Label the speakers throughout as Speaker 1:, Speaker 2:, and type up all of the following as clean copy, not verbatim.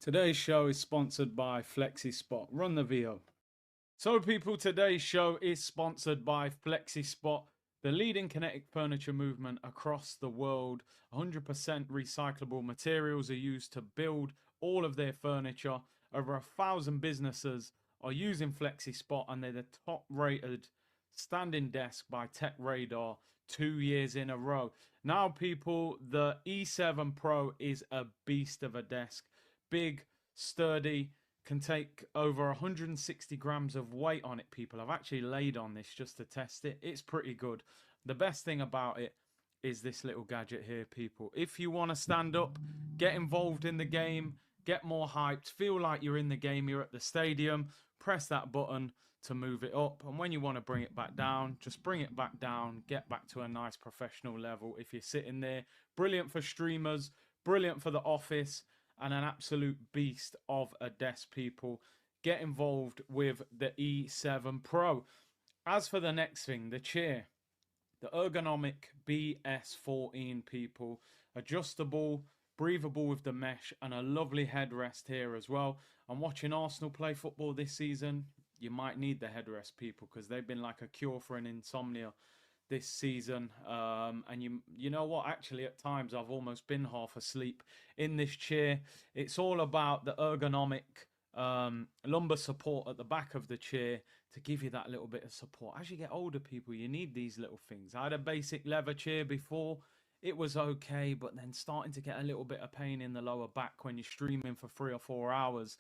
Speaker 1: Today's show is sponsored by FlexiSpot. Run the VO. So, people, today's show is sponsored by FlexiSpot, the leading kinetic furniture movement across the world. 100% recyclable materials are used to build all of their furniture. Over 1,000 businesses are using FlexiSpot, and they're the top rated standing desk by Tech Radar 2 years in a row. Now, people, the E7 Pro is a beast of a desk. Big, sturdy, can take over 160 grams of weight on it, people. I've actually laid on this just to test it. It's pretty good. The best thing about it is this little gadget here, people. If you want to stand up, get involved in the game, get more hyped, feel like you're in the game, you're at the stadium, press that button to move it up. And when you want to bring it back down, just bring it back down, get back to a nice professional level. If you're sitting there, brilliant for streamers, brilliant for the office, and an absolute beast of a desk, people. Get involved with the E7 Pro. As for the next thing, the chair, the ergonomic BS14, people. Adjustable, breathable with the mesh, and a lovely headrest here as well. I'm watching Arsenal play football this season. You might need the headrest, people, because they've been like a cure for an insomnia this season. And you know what? Actually, at times I've almost been half asleep in this chair. It's all about the ergonomic lumbar support at the back of the chair to give you that little bit of support. As you get older, people, you need these little things. I had a basic leather chair before. It was okay, but then starting to get a little bit of pain in the lower back when you're streaming for 3 or 4 hours.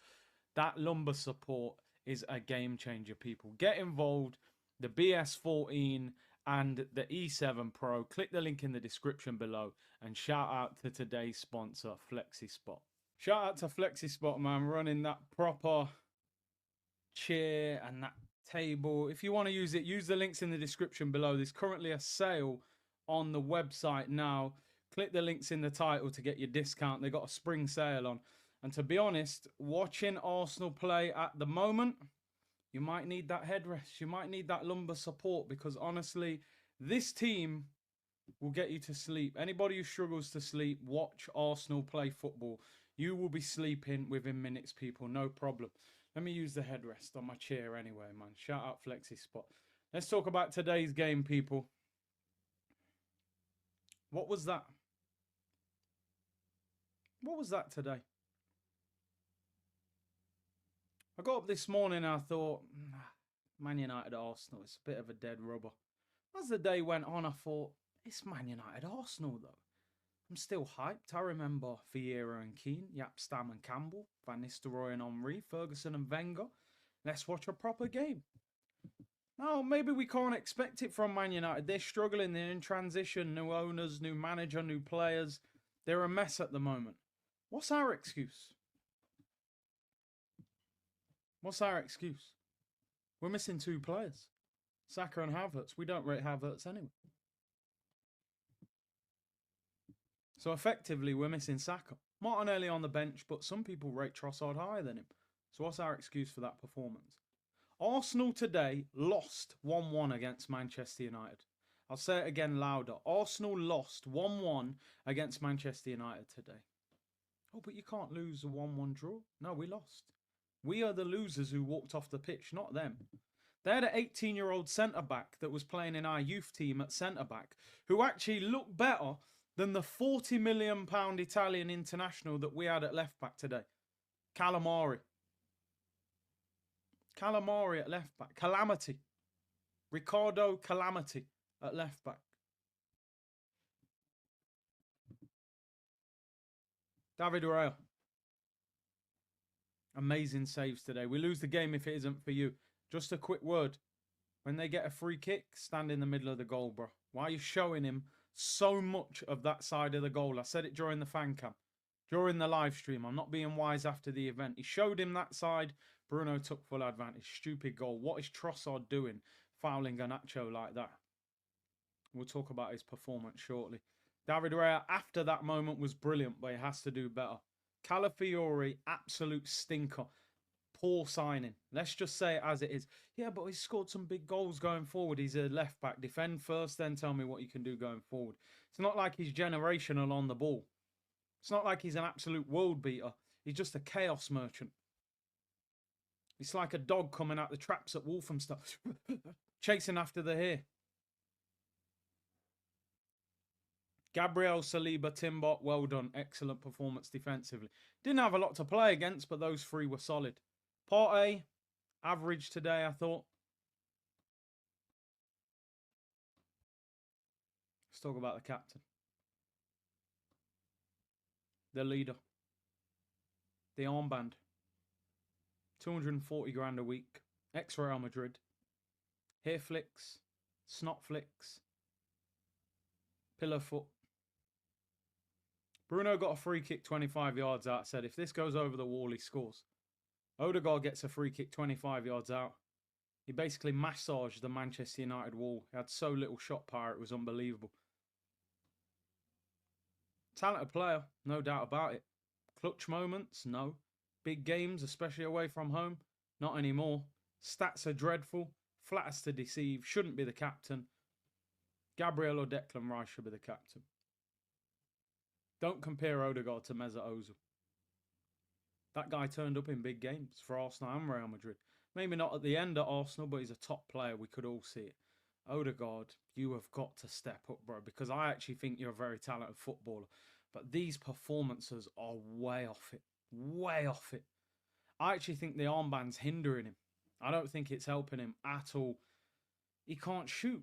Speaker 1: That lumbar support is a game changer, people. Get involved. The BS14 and the E7 Pro. Click the link in the description below, and shout out to today's sponsor, FlexiSpot. Shout out to FlexiSpot, man, running that proper chair and that table. If you want to use it, use the links in the description below. There's currently a sale on the website now. Click the links in the title to get your discount. They got a spring sale on. And to be honest, watching Arsenal play at the moment, you might need that headrest. You might need that lumbar support, because honestly, this team will get you to sleep. Anybody who struggles to sleep, watch Arsenal play football. You will be sleeping within minutes, people. No problem. Let me use the headrest on my chair anyway, man. Shout out FlexiSpot. Let's talk about today's game, people. What was that? What was that today? I got up this morning and I thought, Man United Arsenal, it's a bit of a dead rubber. As the day went on, I thought, it's Man United Arsenal though. I'm still hyped. I remember Vieira and Keane, Yap, Stam and Campbell, Van Nistelrooy and Henry, Ferguson and Wenger. Let's watch a proper game. No, maybe we can't expect it from Man United. They're struggling. They're in transition. New owners, new manager, new players. They're a mess at the moment. What's our excuse? What's our excuse? We're missing 2 players. Saka and Havertz. We don't rate Havertz anyway. So effectively, we're missing Saka. Martinelli on the bench, but some people rate Trossard higher than him. So what's our excuse for that performance? Arsenal today lost 1-1 against Manchester United. I'll say it again louder. Arsenal lost 1-1 against Manchester United today. Oh, but you can't lose a 1-1 draw. No, we lost. We are the losers who walked off the pitch, not them. They had an 18-year-old centre-back that was playing in our youth team at centre-back, who actually looked better than the £40 million Italian international that we had at left-back today. Calamari. Calamari at left-back. Calamity. Ricardo Calamity at left-back. David Raya. Amazing saves today. We lose the game if it isn't for you. Just a quick word. When they get a free kick, stand in the middle of the goal, bro. Why are you showing him so much of that side of the goal? I said it during the fan cam, during the live stream. I'm not being wise after the event. He showed him that side. Bruno took full advantage. Stupid goal. What is Trossard doing fouling Garnacho like that? We'll talk about his performance shortly. David Raya, after that moment, was brilliant, but he has to do better. Calafiori, absolute stinker. Poor signing. Let's just say it as it is. Yeah, but he's scored some big goals going forward. He's a left-back. Defend first, then tell me what you can do going forward. It's not like he's generational on the ball. It's not like he's an absolute world beater. He's just a chaos merchant. It's like a dog coming out the traps at Wolfenstein, chasing after the hare. Gabriel, Saliba, Timbot, well done. Excellent performance defensively. Didn't have a lot to play against, but those three were solid. Partey, average today, I thought. Let's talk about the captain. The leader. The armband. 240 grand a week. Ex-Real Madrid. Hair flicks. Snot flicks. Pillar foot. Bruno got a free kick 25 yards out. Said if this goes over the wall, he scores. Odegaard gets a free kick 25 yards out. He basically massaged the Manchester United wall. He had so little shot power, it was unbelievable. Talented player, no doubt about it. Clutch moments, no. Big games, especially away from home, not anymore. Stats are dreadful. Flat as to deceive. Shouldn't be the captain. Gabriel or Declan Rice should be the captain. Don't compare Odegaard to Mesut Ozil. That guy turned up in big games for Arsenal and Real Madrid. Maybe not at the end at Arsenal, but he's a top player. We could all see it. Odegaard, you have got to step up, bro, because I actually think you're a very talented footballer. But these performances are way off it. Way off it. I actually think the armband's hindering him. I don't think it's helping him at all. He can't shoot.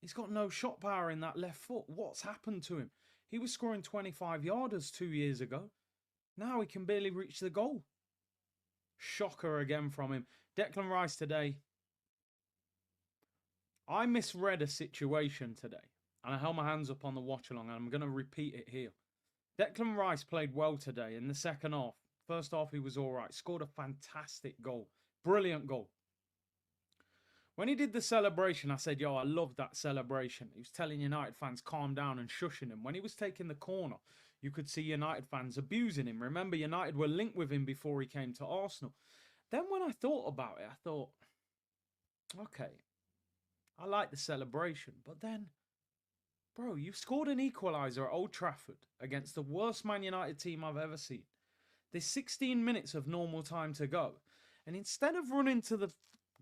Speaker 1: He's got no shot power in that left foot. What's happened to him? He was scoring 25-yarders 2 years ago. Now he can barely reach the goal. Shocker again from him. Declan Rice today. I misread a situation today. And I held my hands up on the watch along. And I'm going to repeat it here. Declan Rice played well today in the second half. First half he was all right. Scored a fantastic goal. Brilliant goal. When he did the celebration, I said, yo, I love that celebration. He was telling United fans, calm down and shushing him. When he was taking the corner, you could see United fans abusing him. Remember, United were linked with him before he came to Arsenal. Then when I thought about it, I thought, okay, I like the celebration. But then, bro, you scored an equaliser at Old Trafford against the worst Man United team I've ever seen. There's 16 minutes of normal time to go. And instead of running to the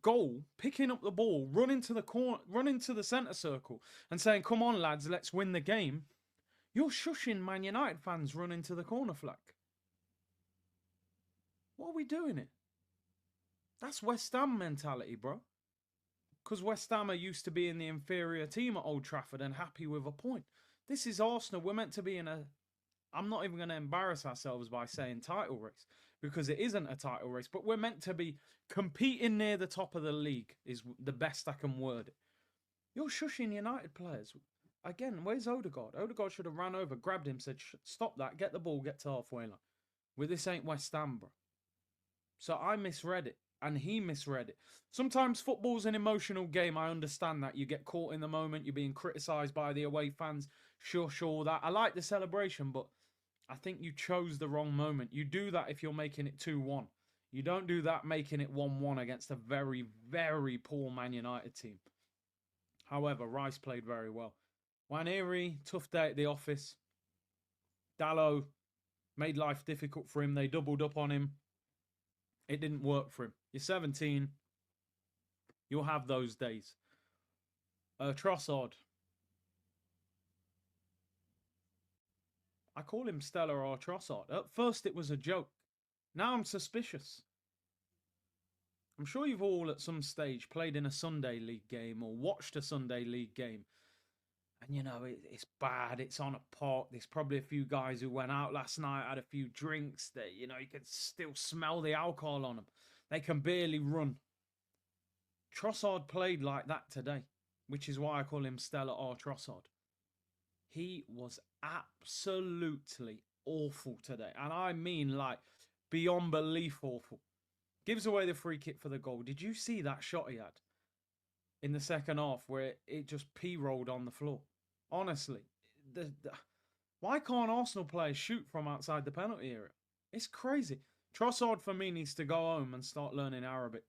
Speaker 1: goal, picking up the ball, running to the corner, running to the centre circle and saying, come on, lads, let's win the game, you're shushing Man United fans running to the corner flag. What are we doing it? That's West Ham mentality, bro. Because West Ham are used to being the inferior team at Old Trafford and happy with a point. This is Arsenal. We're meant to be in a... I'm not even going to embarrass ourselves by saying title race, because it isn't a title race, but we're meant to be competing near the top of the league is the best I can word it. You're shushing United players. Again, where's Odegaard? Odegaard should have ran over, grabbed him, said, stop that, get the ball, get to halfway line. Well, this ain't West Ham, bro. So I misread it, and he misread it. Sometimes football's an emotional game. I understand that. You get caught in the moment. You're being criticised by the away fans. Sure, that. I like the celebration, but I think you chose the wrong moment. You do that if you're making it 2-1. You don't do that making it 1-1 against a very, very poor Man United team. However, Rice played very well. Waneri, tough day at the office. Dallo made life difficult for him. They doubled up on him. It didn't work for him. You're 17. You'll have those days. Trossard. I call him Stella or Trossard. At first it was a joke. Now I'm suspicious. I'm sure you've all at some stage played in a Sunday League game or watched a Sunday League game. And, you know, it's bad. It's on a pot. There's probably a few guys who went out last night, had a few drinks. That, you know, you can still smell the alcohol on them. They can barely run. Trossard played like that today, which is why I call him Stella or Trossard. He was absolutely awful today. And I mean, like, beyond belief awful. Gives away the free kick for the goal. Did you see that shot he had in the second half where it just p-rolled on the floor? Honestly, why can't Arsenal players shoot from outside the penalty area? It's crazy. Trossard, for me, needs to go home and start learning Arabic.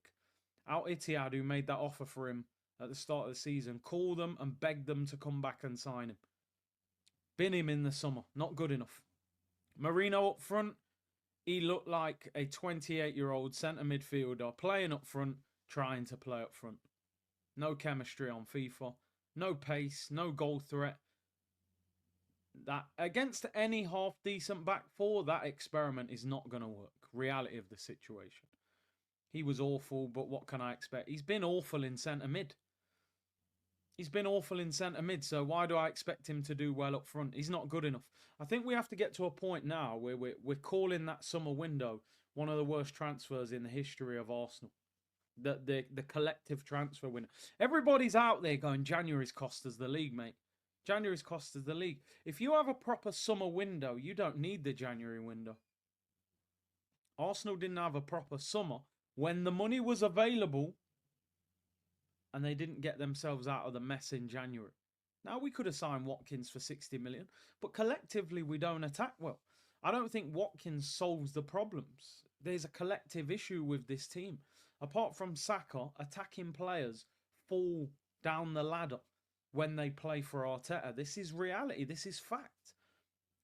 Speaker 1: Al Ittihad, who made that offer for him at the start of the season, call them and beg them to come back and sign him. Bin him in the summer. Not good enough. Marino up front. He looked like a 28-year-old centre midfielder playing up front, trying to play up front. No chemistry on FIFA, no pace, no goal threat. That against any half decent back four, that experiment is not going to work. Reality of the situation. He was awful, but what can I expect? He's been awful in centre mid. He's been awful in centre mid, so why do I expect him to do well up front? He's not good enough. I think we have to get to a point now where we're calling that summer window one of the worst transfers in the history of Arsenal. The collective transfer window. Everybody's out there going, January's cost us the league, mate. January's cost us the league. If you have a proper summer window, you don't need the January window. Arsenal didn't have a proper summer when the money was available and they didn't get themselves out of the mess in January. Now, we could have signed Watkins for 60 million, but collectively we don't attack well. I don't think Watkins solves the problems. There's a collective issue with this team. Apart from Saka, attacking players fall down the ladder when they play for Arteta. This is reality. This is fact.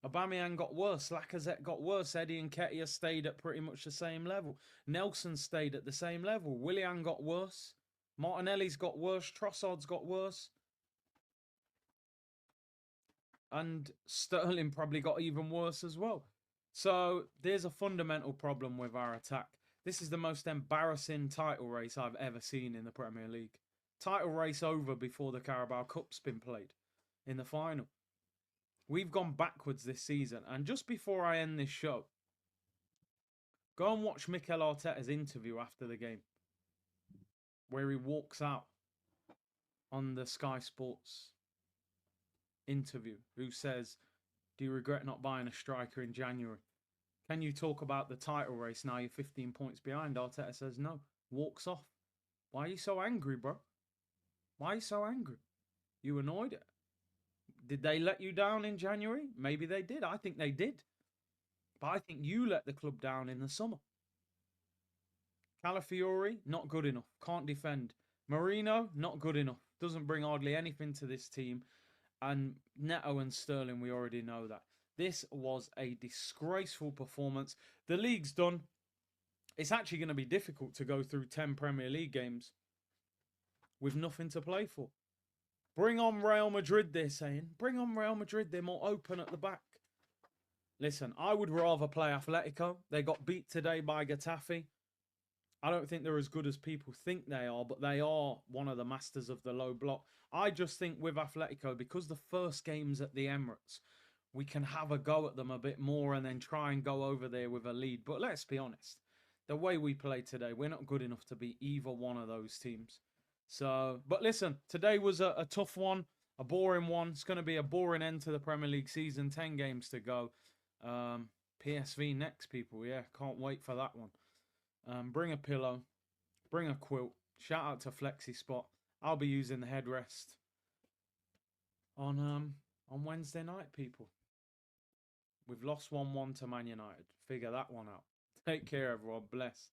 Speaker 1: Aubameyang got worse. Lacazette got worse. Eddie and Nketiah stayed at pretty much the same level. Nelson stayed at the same level. Willian got worse. Martinelli's got worse. Trossard's got worse. And Sterling probably got even worse as well. So there's a fundamental problem with our attack. This is the most embarrassing title race I've ever seen in the Premier League. Title race over before the Carabao Cup's been played in the final. We've gone backwards this season. And just before I end this show, go and watch Mikel Arteta's interview after the game, where he walks out on the Sky Sports interview, who says, do you regret not buying a striker in January? Can you talk about the title race now you're 15 points behind? Arteta says no. Walks off. Why are you so angry, bro? Why are you so angry? You annoyed? Did they let you down in January? Maybe they did. I think they did. But I think you let the club down in the summer. Calafiori, not good enough. Can't defend. Marino, not good enough. Doesn't bring hardly anything to this team. And Neto and Sterling, we already know that. This was a disgraceful performance. The league's done. It's actually going to be difficult to go through 10 Premier League games with nothing to play for. Bring on Real Madrid, they're saying. Bring on Real Madrid. They're more open at the back. Listen, I would rather play Atletico. They got beat today by Getafe. I don't think they're as good as people think they are, but they are one of the masters of the low block. I just think with Atletico, because the first game's at the Emirates, we can have a go at them a bit more and then try and go over there with a lead. But let's be honest, the way we played today, we're not good enough to beat either one of those teams. So, but listen, today was a tough one, a boring one. It's going to be a boring end to the Premier League season. 10 games to go. PSV next, people. Yeah, can't wait for that one. Bring a pillow, bring a quilt. Shout out to FlexiSpot. I'll be using the headrest on Wednesday night, people. We've lost 1-1 to Man United. Figure that one out. Take care, everyone. Bless.